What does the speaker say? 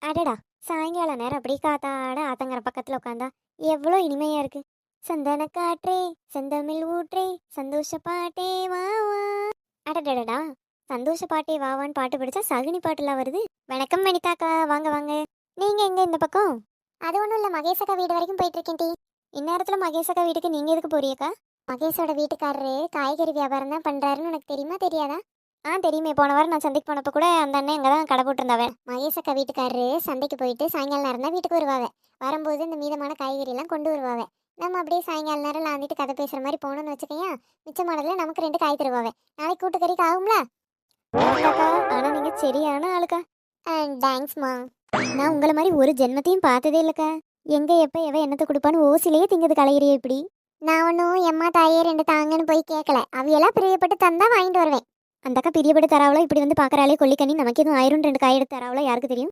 அடடா! சாயங்கால நேரம் அப்படியே காத்தாட ஆத்தங்கர பக்கத்துல உட்காந்தா எவ்வளோ இனிமையா இருக்கு. சந்தன காற்றே செந்தமிழ் ஊற்றே சந்தோஷ பாட்டே வா வா. அடடடடா! சந்தோஷ பாட்டே வாவான்னு பாட்டு படிச்சா சகுனி பாட்டுலாம் வருது. வணக்கம் வனிதாக்கா, வாங்க வாங்க. நீங்க எங்க இந்த பக்கம்? அது ஒன்றும் இல்லை, மகேஷக்கா வீடு வரைக்கும் போயிட்டு இருக்கேன் டி. இந்நேரத்துல மகேஷக்கா வீட்டுக்கு நீங்க எதுக்கு போறியக்கா? மகேஷோட வீட்டுக்காரரு காய்கறி வியாபாரம் தான் பண்றாருன்னு உனக்கு தெரியுமா தெரியாதா? தெரியுமே, போன வாரம் நான் சந்தைக்கு போனப்போ கூட அந்த அண்ணன் இங்கே தான் கடை போட்டிருந்தாவே. மகேஷக்கா வீட்டுக்காரரு சந்தைக்கு போயிட்டு சாயங்காலம் நேரம் தான் வீட்டுக்கு வருவாங்க. வரும்போது இந்த மீதமான காய்கறி எல்லாம் கொண்டு வருவாங்க. நம்ம அப்படியே சாயங்கால நேரம் லாந்திட்டு கதை பேசுற மாதிரி போனோம்னு வச்சுக்கையா, மிச்சமானதுல நமக்கு 2 காய் தருவாங்க. நாளைக்கு கூட்டுக்கறிக்கு ஆகும்ல? ஆனா நீங்க சரியான ஆளுக்கா. தேங்க்ஸ்மா. நான் உங்களை மாதிரி ஒரு ஜென்மத்தையும் பார்த்ததே இல்லைக்கா. எங்க எப்ப எவ என்னத்தை கொடுப்பான்னு ஓசிலேயே திங்கிறது கலையிறிய இப்படி. நான் ஒன்றும் எம்மா தாயே 2 தாங்கன்னு போய் கேட்கல. அவையெல்லாம் பிரியப்பட்டு தந்தா வாங்கிட்டு வருவேன். அந்த அக்கா பிரியப்பட்டு தராவளோ இப்படி வந்து பார்க்கறாளே கொல்லிக்கண்ணி, நமக்கு எதுவும் ஆயிரம் 2 காய் எடுத்து தராவளோ யாருக்கு தெரியும்?